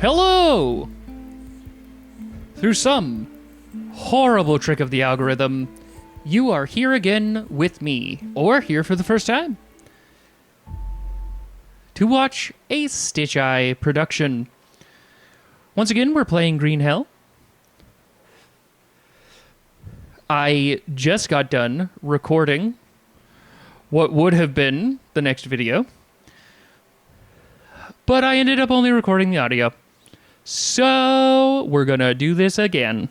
Hello! Through some horrible trick of the algorithm, you are here again with me, or here for the first time, to watch a Stitch Eye production. Once again, we're playing Green Hell. I just got done recording what would have been the next video, but I ended up only recording the audio. So we're gonna do this again.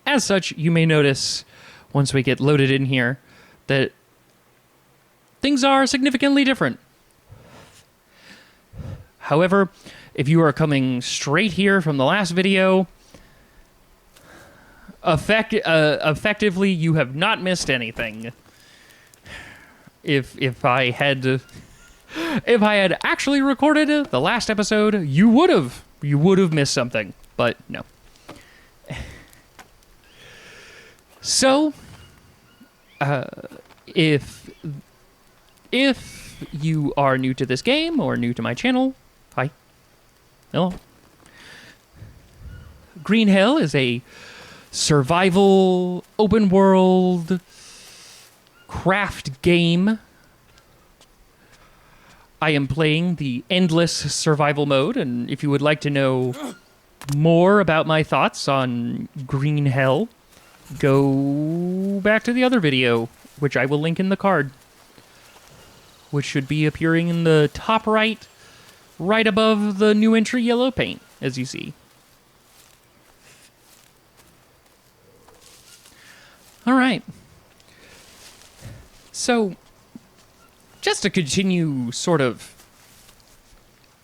As such, you may notice, once we get loaded in here, that things are significantly different. However, if you are coming straight here from the last video, effectively, you have not missed anything. If I had actually recorded the last episode, you would have missed something, but no. So, if you are new to this game or new to my channel, hi, hello. Green Hell is a survival, open world, craft game. I am playing the endless survival mode, and if you would like to know more about my thoughts on Green Hell, go back to the other video, which I will link in the card, which should be appearing in the top right above the new entry yellow paint, as you see. All right. So, just to continue sort of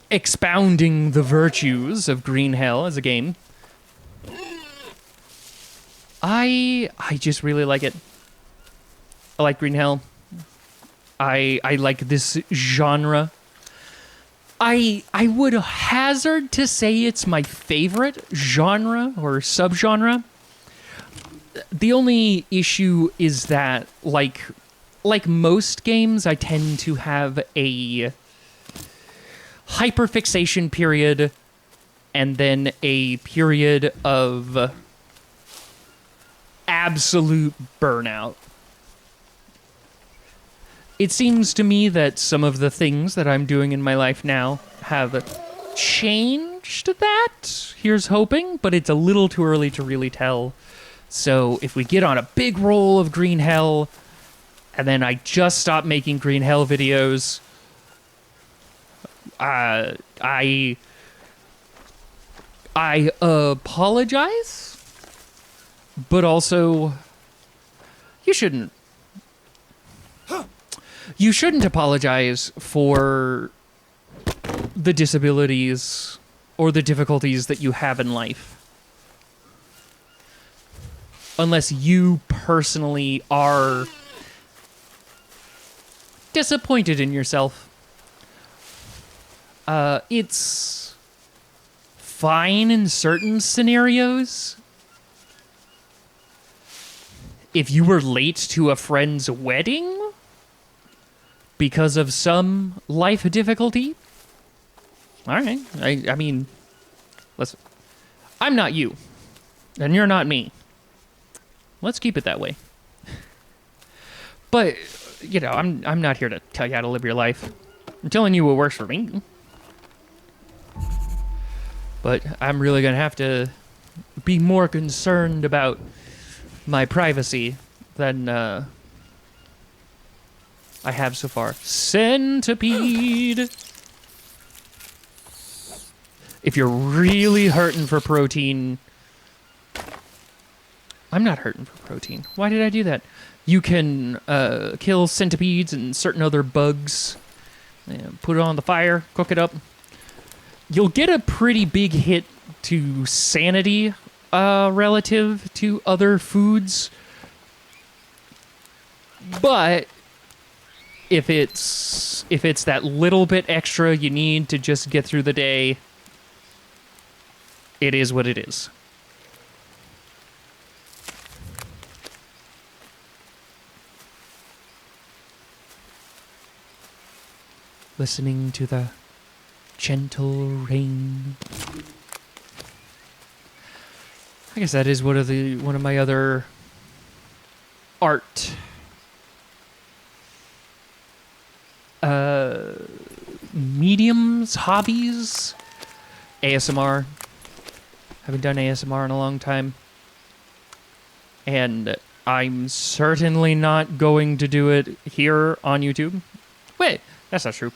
expounding the virtues of Green Hell as a game, I just really like it. I like Green Hell. I like this genre. I would hazard to say it's my favorite genre or subgenre. The only issue is that, like most games, I tend to have a hyperfixation period and then a period of absolute burnout. It seems to me that some of the things that I'm doing in my life now have changed that. Here's hoping, but it's a little too early to really tell. So if we get on a big roll of Green Hell, and then I just stop making Green Hell videos, I apologize, but also you shouldn't apologize for the disabilities or the difficulties that you have in life. Unless you personally are disappointed in yourself. It's fine in certain scenarios. If you were late to a friend's wedding because of some life difficulty, all right. I mean, listen, I'm not you, and you're not me. Let's keep it that way. But, you know, I'm not here to tell you how to live your life. I'm telling you what works for me. But I'm really going to have to be more concerned about my privacy than I have so far. Centipede! If you're really hurting for protein... I'm not hurting for protein. Why did I do that? You can kill centipedes and certain other bugs. Put it on the fire, cook it up. You'll get a pretty big hit to sanity relative to other foods. But if it's that little bit extra you need to just get through the day, it is what it is. Listening to the gentle rain. I guess that is one of my other art mediums, hobbies. ASMR. Haven't done ASMR in a long time. And I'm certainly not going to do it here on YouTube. Wait, that's not true.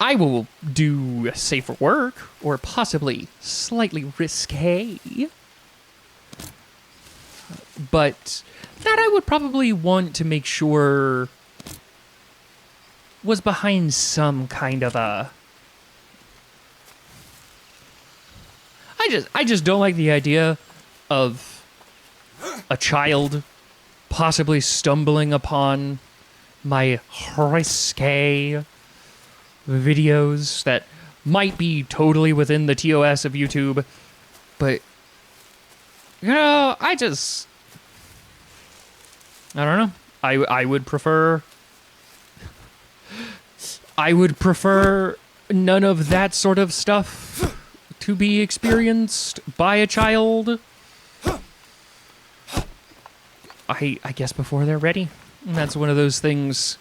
I will do safer work, or possibly slightly risque. But that I would probably want to make sure was behind some kind of a... I just don't like the idea of a child possibly stumbling upon my risque videos that might be totally within the TOS of YouTube, but I don't know. I would prefer none of that sort of stuff to be experienced by a child. I guess before they're ready. And that's one of those things.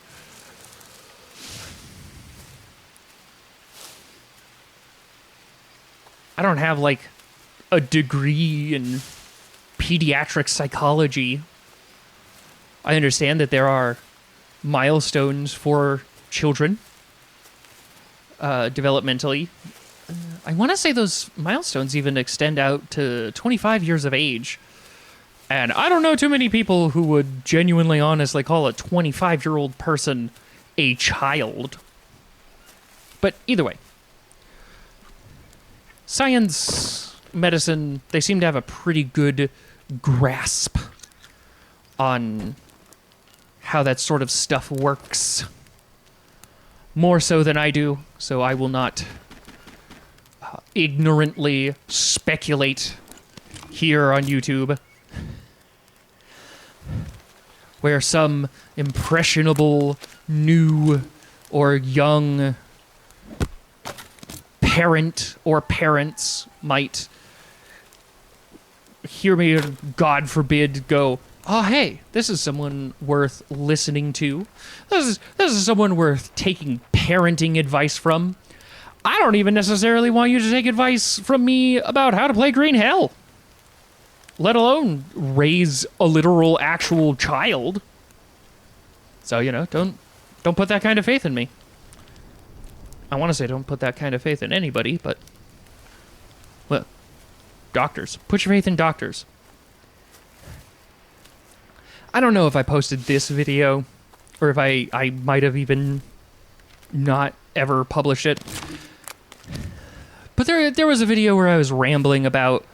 I don't have like a degree in pediatric psychology. I understand that there are milestones for children developmentally. I want to say those milestones even extend out to 25 years of age. And I don't know too many people who would genuinely, honestly call a 25-year-old person a child. But either way, science, medicine, they seem to have a pretty good grasp on how that sort of stuff works. More so than I do, so I will not ignorantly speculate here on YouTube, where some impressionable, new, or young parent or parents might hear me, God forbid, go, oh, hey, this is someone worth listening to. This is someone worth taking parenting advice from. I don't even necessarily want you to take advice from me about how to play Green Hell, let alone raise a literal, actual child. So, don't put that kind of faith in me. I want to say don't put that kind of faith in anybody, but, well, doctors. Put your faith in doctors. I don't know if I posted this video, or if I might have even not ever published it. But there was a video where I was rambling about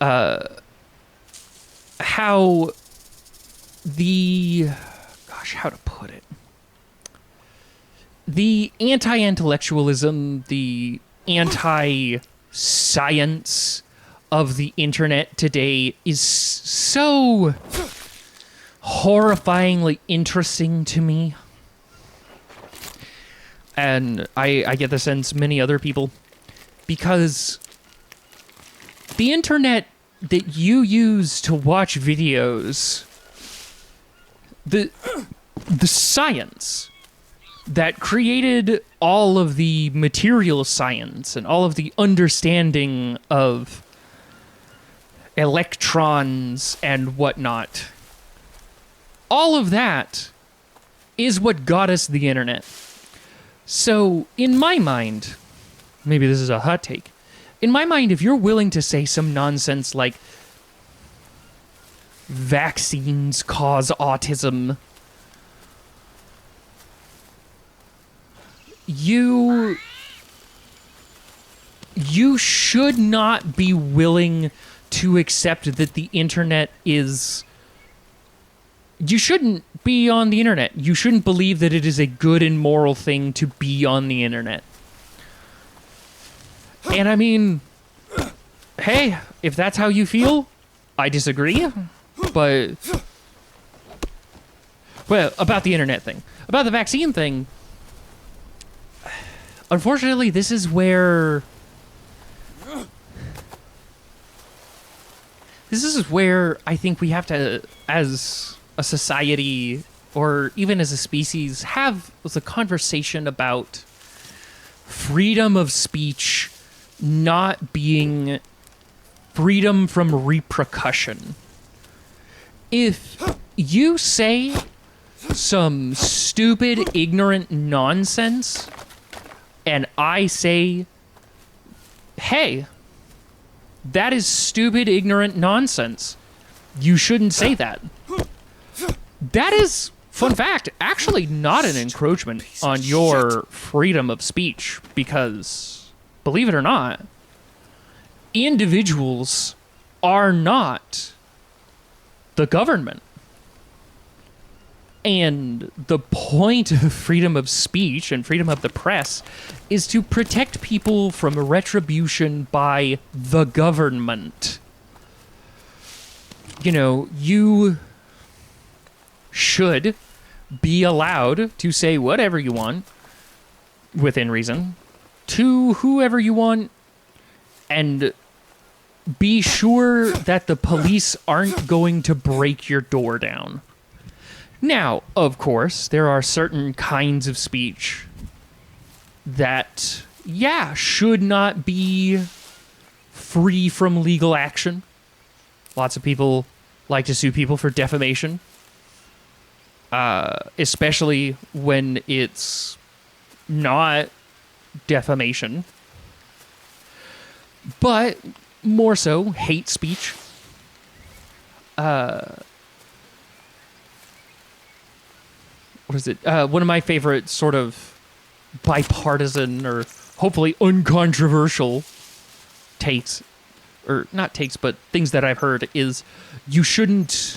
how how to put it? The anti-intellectualism, the anti-science of the internet today is so horrifyingly interesting to me. And I get the sense many other people, because the internet that you use to watch videos, the science that created all of the material science and all of the understanding of electrons and whatnot, all of that is what got us the internet. So, in my mind, maybe this is a hot take, in my mind, if you're willing to say some nonsense like vaccines cause autism, you should not be willing to accept that the internet is... You shouldn't be on the internet. You shouldn't believe that it is a good and moral thing to be on the internet. And I mean, hey, if that's how you feel, I disagree. But, well, about the internet thing. About the vaccine thing, unfortunately, this is where I think we have to, as a society or even as a species, have the conversation about freedom of speech not being freedom from repercussion. If you say some stupid, ignorant nonsense, and I say, hey, that is stupid, ignorant nonsense, you shouldn't say that. That is, fun fact, actually not an encroachment on your freedom of speech, because, believe it or not, individuals are not the government. And the point of freedom of speech and freedom of the press is to protect people from retribution by the government. You know, you should be allowed to say whatever you want, within reason, to whoever you want, and be sure that the police aren't going to break your door down. Now, of course, there are certain kinds of speech that, yeah, should not be free from legal action. Lots of people like to sue people for defamation, especially when it's not defamation, but more so hate speech. What is it? One of my favorite sort of bipartisan or hopefully uncontroversial takes, or not takes, but things that I've heard is you shouldn't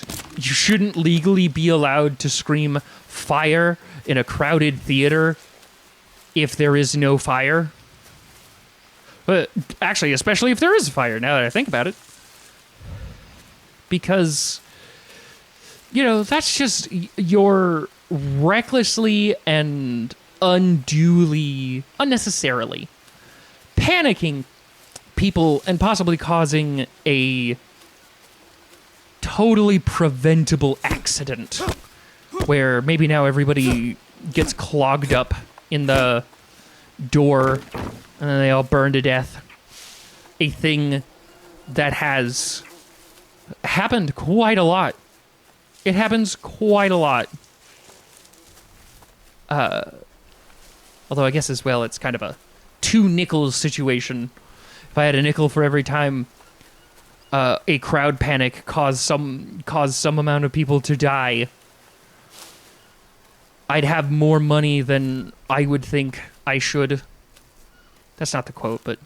legally be allowed to scream fire in a crowded theater if there is no fire. But actually, especially if there is a fire, now that I think about it. Because, you know, that's just your recklessly and unnecessarily panicking people and possibly causing a totally preventable accident where maybe now everybody gets clogged up in the door and then they all burn to death. A thing that has happened quite a lot. It happens quite a lot. Although I guess as well, it's kind of a 2 nickels situation. If I had a nickel for every time a crowd panic caused some amount of people to die, I'd have more money than I would think I should. That's not the quote, but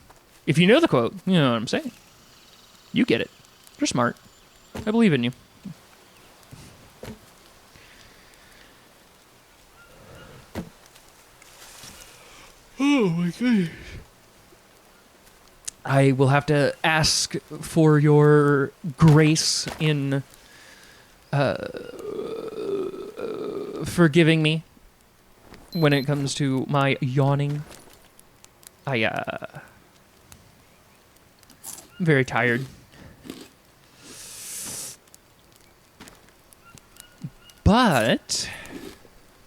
if you know the quote, you know what I'm saying. You get it. You're smart. I believe in you. Oh my goodness. I will have to ask for your grace in forgiving me when it comes to my yawning. I'm very tired. But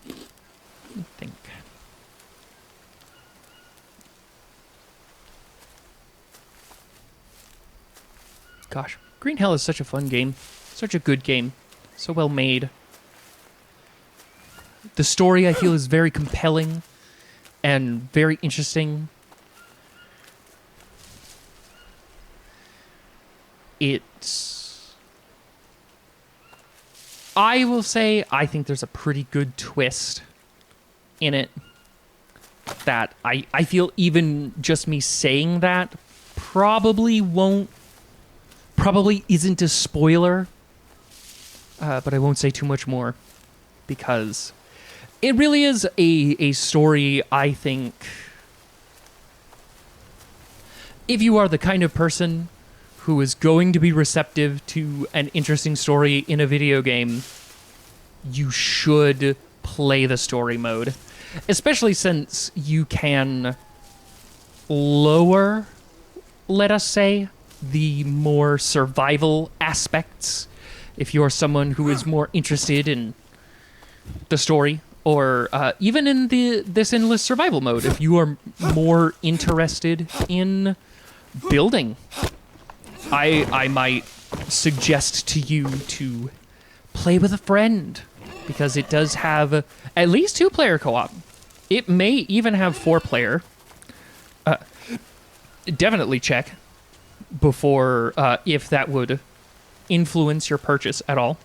let me think. Gosh, Green Hell is such a fun game. Such a good game. So well made. The story, I feel, is very compelling and very interesting. I will say, I think there's a pretty good twist in it that I feel even just me saying that probably isn't a spoiler, but I won't say too much more because it really is a story, I think. If you are the kind of person who is going to be receptive to an interesting story in a video game, you should play the story mode. Especially since you can lower, let us say, the more survival aspects. If you're someone who is more interested in the story, or even in this endless survival mode, if you are more interested in building, I might suggest to you to play with a friend, because it does have at least 2-player co-op. It may even have 4-player. Definitely check before if that would influence your purchase at all.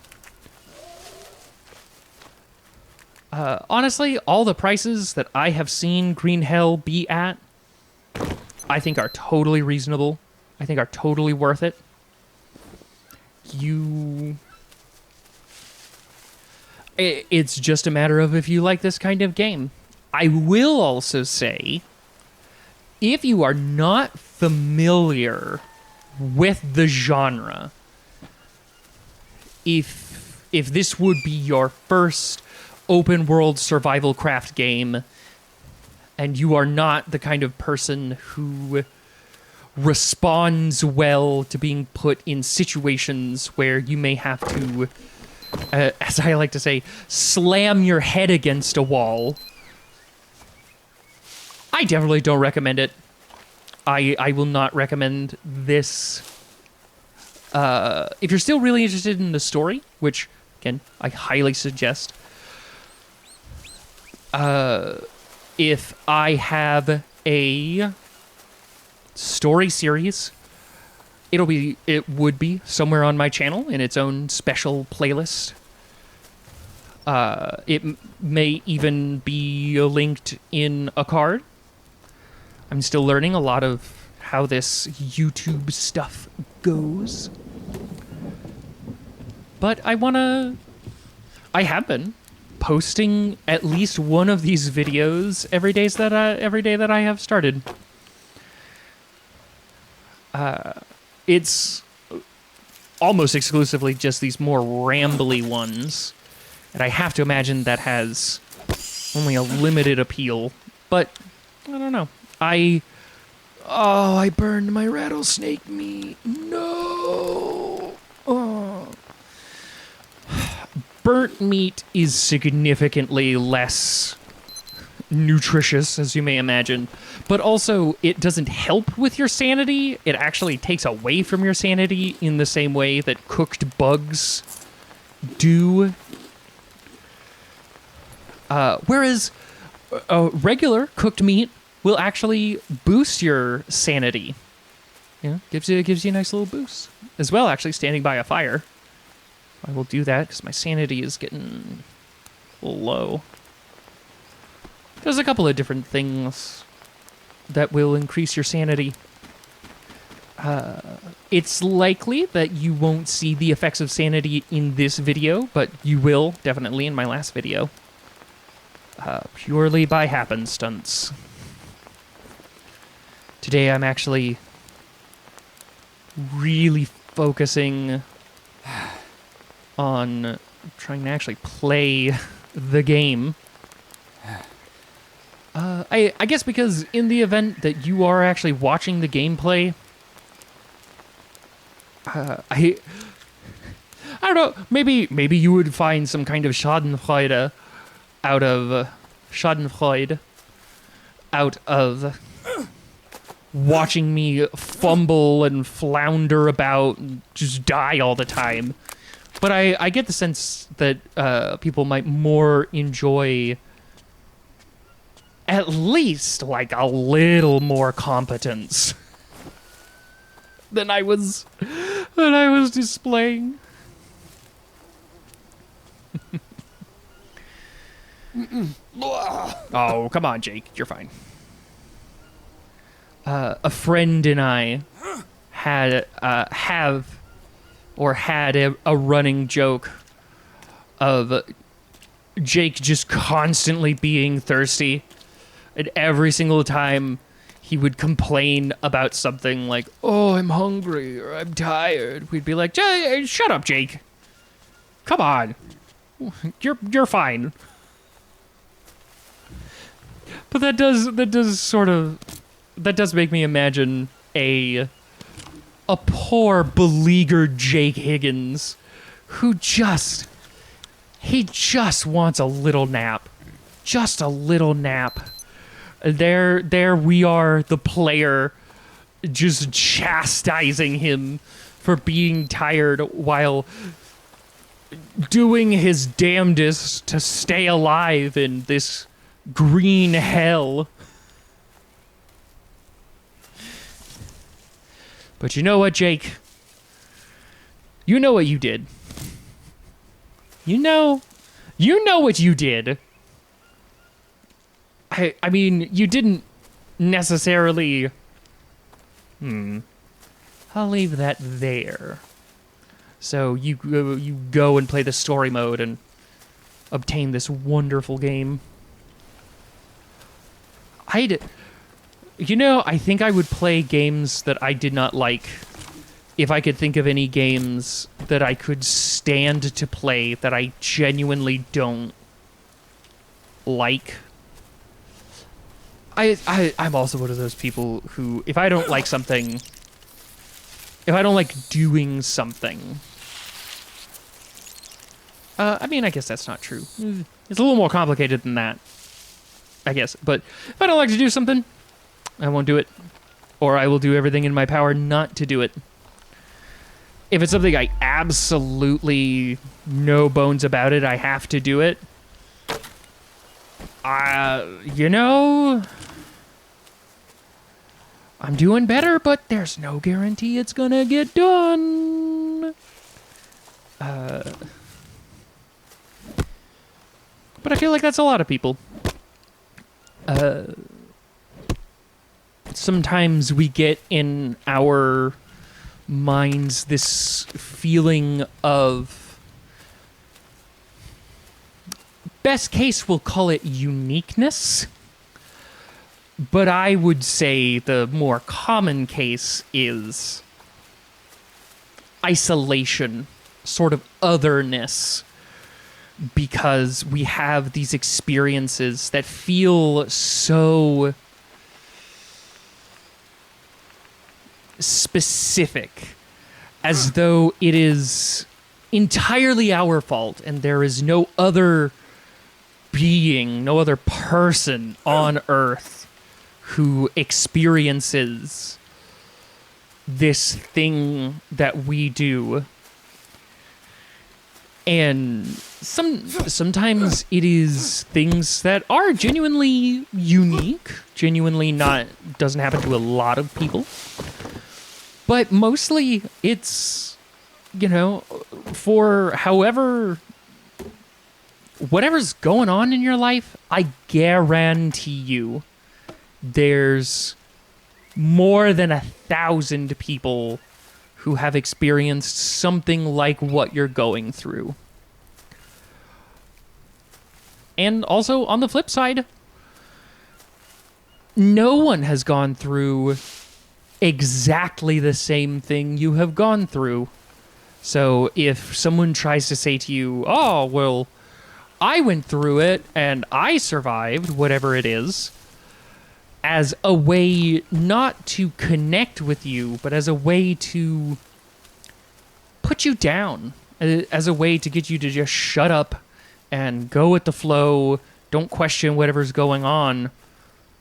Honestly, all the prices that I have seen Green Hell be at, I think are totally reasonable. I think are totally worth it. It's just a matter of if you like this kind of game. I will also say, if you are not familiar with the genre, if this would be your first open world survival craft game, and you are not the kind of person who responds well to being put in situations where you may have to, as I like to say, slam your head against a wall, I definitely don't recommend it. I will not recommend this. If you're still really interested in the story, which, again, I highly suggest, if I have a story series, it would be somewhere on my channel in its own special playlist. It may even be linked in a card. I'm still learning a lot of how this YouTube stuff goes. But I have been posting at least one of these videos every day that I have started. It's almost exclusively just these more rambly ones, and I have to imagine that has only a limited appeal, but I don't know. I burned my rattlesnake meat. No. Oh. Burnt meat is significantly less nutritious, as you may imagine, but also it doesn't help with your sanity. It actually takes away from your sanity in the same way that cooked bugs do. Whereas regular cooked meat will actually boost your sanity. You know, gives you a nice little boost. As well, actually standing by a fire. I will do that because my sanity is getting a little low. There's a couple of different things that will increase your sanity. It's likely that you won't see the effects of sanity in this video, but you will definitely in my last video. Purely by happenstance. Today I'm actually really focusing on trying to actually play the game. I guess because in the event that you are actually watching the gameplay, I don't know, maybe you would find some kind of schadenfreude out of watching me fumble and flounder about and just die all the time. But I get the sense that people might more enjoy at least like a little more competence than I was displaying. Oh, come on, Jake. You're fine. A friend and I had a running joke of Jake just constantly being thirsty, and every single time he would complain about something like, "Oh, I'm hungry," or "I'm tired," we'd be like, "Shut up, Jake. Come on. You're fine." But that does sort of that does make me imagine a poor beleaguered Jake Higgins who he just wants a little nap. Just a little nap. There we are, the player, just chastising him for being tired while doing his damnedest to stay alive in this green hell. But you know what, Jake? You know what you did. You know what you did. I mean, you didn't necessarily... I'll leave that there. So you go and play the story mode and obtain this wonderful game. I think I would play games that I did not like if I could think of any games that I could stand to play that I genuinely don't like. I'm also one of those people who, if I don't like something, if I don't like doing something, I mean, I guess that's not true. It's a little more complicated than that, I guess. But if I don't like to do something, I won't do it. Or I will do everything in my power not to do it. If it's something I absolutely, no bones about it, I have to do it. I'm doing better, but there's no guarantee it's gonna get done. But I feel like that's a lot of people. Sometimes we get in our minds this feeling of, best case we'll call it uniqueness, but I would say the more common case is isolation, sort of otherness, because we have these experiences that feel so specific, as though it is entirely our fault and there is no other being, no other person on Earth who experiences this thing that we do. And sometimes it is things that are genuinely unique, genuinely doesn't happen to a lot of people. But mostly it's, for whatever's going on in your life, I guarantee you there's more than 1,000 people who have experienced something like what you're going through. And also, on the flip side, no one has gone through exactly the same thing you have gone through. So if someone tries to say to you, oh, well, I went through it and I survived, whatever it is, as a way not to connect with you, but as a way to put you down, as a way to get you to just shut up and go with the flow, don't question whatever's going on,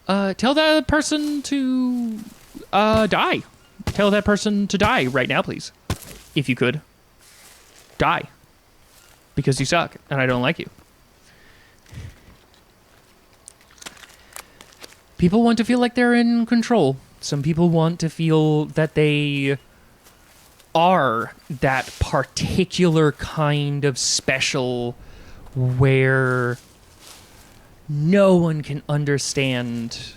tell that person to die. Tell that person to die right now, please. If you could. Die. Because you suck, and I don't like you. People want to feel like they're in control. Some people want to feel that they are that particular kind of special where no one can understand.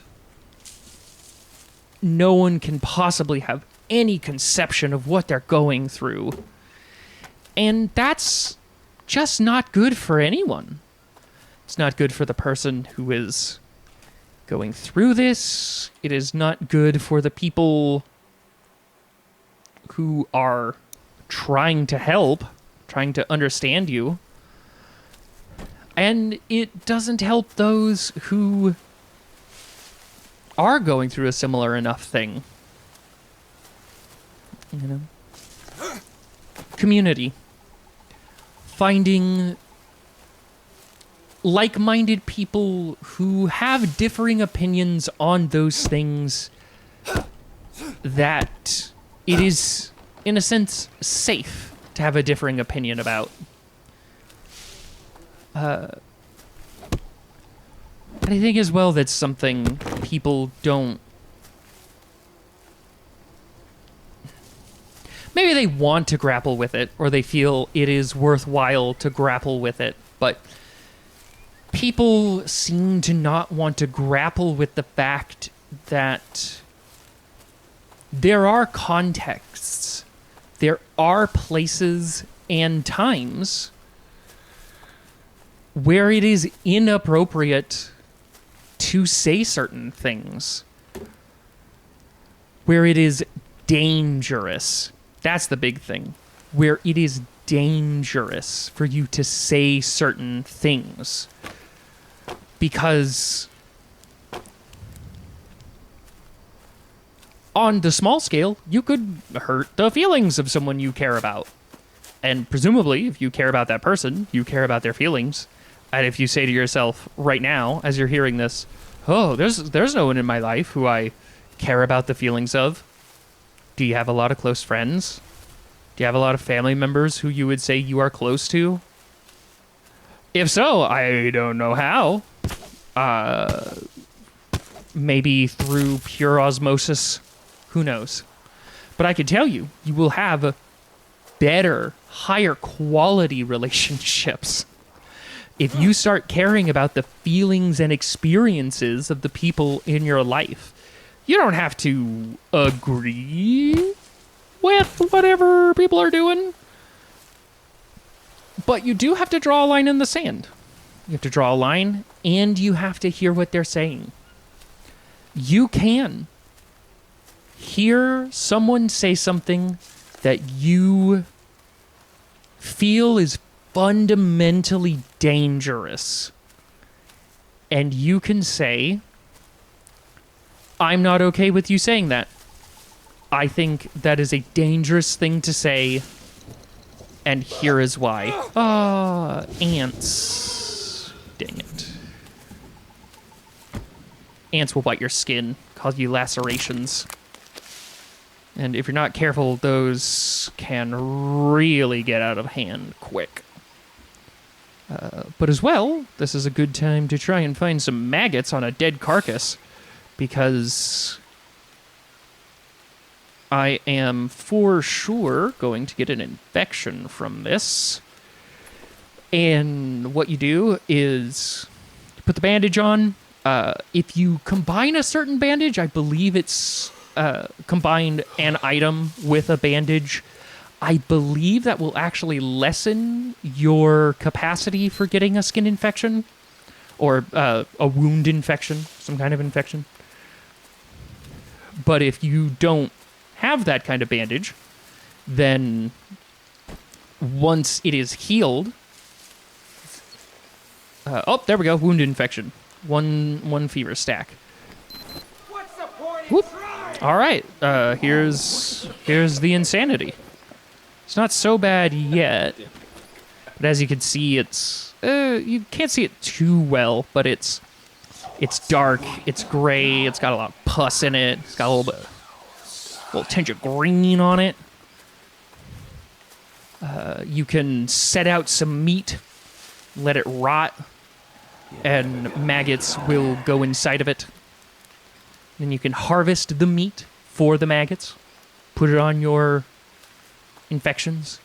No one can possibly have any conception of what they're going through. And that's just not good for anyone. It's not good for the person who is going through this. It is not good for the people who are trying to help, trying to understand you. And it doesn't help those who are going through a similar enough thing. You know? Community. Finding like-minded people who have differing opinions on those things that it is, in a sense, safe to have a differing opinion about. And I think as well that's something people don't... Maybe they want to grapple with it, or they feel it is worthwhile to grapple with it, but people seem to not want to grapple with the fact that there are contexts, there are places and times where it is inappropriate to say certain things, where it is dangerous. That's the big thing. Where it is dangerous for you to say certain things. Because on the small scale, you could hurt the feelings of someone you care about. And presumably, if you care about that person, you care about their feelings. And if you say to yourself right now, as you're hearing this, oh, there's no one in my life who I care about the feelings of. Do you have a lot of close friends? Do you have a lot of family members who you would say you are close to? If so, I don't know how. Maybe through pure osmosis. Who knows? But I can tell you, you will have better, higher quality relationships if you start caring about the feelings and experiences of the people in your life. You don't have to agree with whatever people are doing, but you do have to draw a line in the sand. You have to draw a line, and you have to hear what they're saying. You can hear someone say something that you feel is fundamentally dangerous, and you can say, I'm not okay with you saying that. I think that is a dangerous thing to say, and here is why. Ants. Dang it. Ants will bite your skin, cause you lacerations. And if you're not careful, those can really get out of hand quick. But as well, this is a good time to try and find some maggots on a dead carcass, because I am for sure going to get an infection from this. And what you do is you put the bandage on. If you combine a certain bandage, I believe it's combined an item with a bandage, I believe that will actually lessen your capacity for getting a skin infection or a wound infection, some kind of infection. But if you don't have that kind of bandage, then once it is healed... oh, there we go. Wound infection. One fever stack. What's the point in Whoop. trying? All right. Here's the insanity. It's not so bad yet. But as you can see, it's... you can't see it too well, but it's dark, it's gray, it's got a lot of pus in it, it's got a little tinge of green on it. You can set out some meat, let it rot, and maggots will go inside of it. Then you can harvest the meat for the maggots, put it on your infections.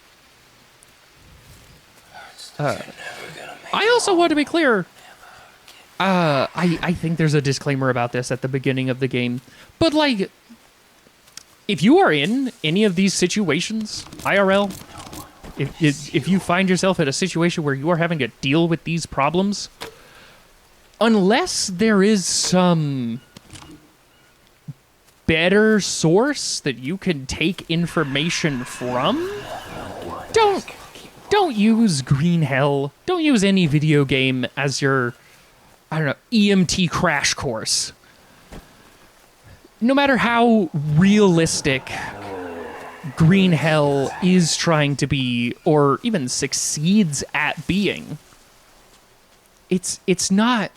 I also want to be clear. I think there's a disclaimer about this at the beginning of the game. But, like, if you are in any of these situations, IRL, if you find yourself in a situation where you are having to deal with these problems, unless there is some better source that you can take information from, don't use Green Hell. Don't use any video game as your, I don't know, EMT crash course. no matter how realistic Green Hell is trying to be, or even succeeds at being, it's not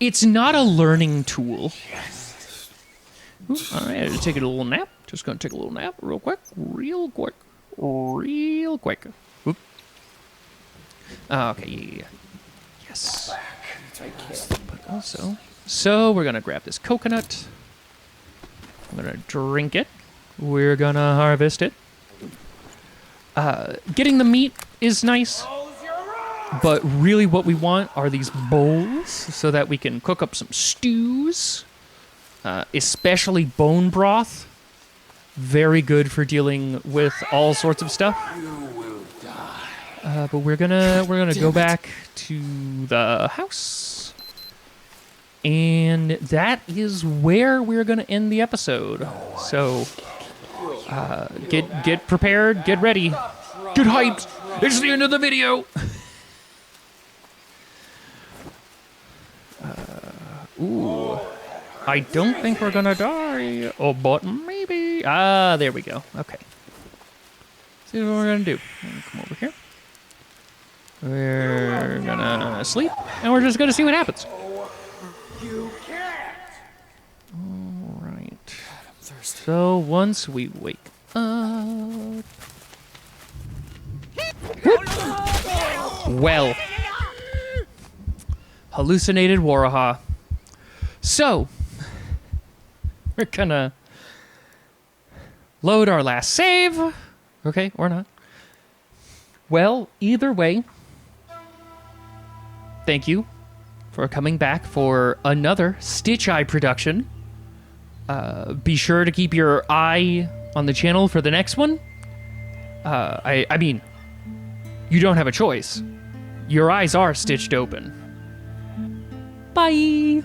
a learning tool. Ooh, all right, I just take a little nap. Just gonna take a little nap real quick. Oop. Okay, yeah. Yes. But also, so we're gonna grab this coconut. I'm gonna drink it. We're gonna harvest it. Getting the meat is nice, but really what we want are these bowls so that we can cook up some stews, especially bone broth. Very good for dealing with all sorts of stuff. But we're gonna go back to the house, and that is where we're gonna end the episode. So get prepared, get ready, get hyped. It's the end of the video. Ooh, I don't think we're gonna die. Oh, but maybe. Ah, there we go. Okay. See what we're gonna do. Come over here. We're gonna sleep, and we're just gonna see what happens. You can't! Alright. So once we wake up... Well. Hallucinated Waraha. So, we're gonna load our last save. Okay, or not. Well, either way, thank you for coming back for another Stitch Eye production. Be sure to keep your eye on the channel for the next one. I mean, you don't have a choice. Your eyes are stitched open. Bye!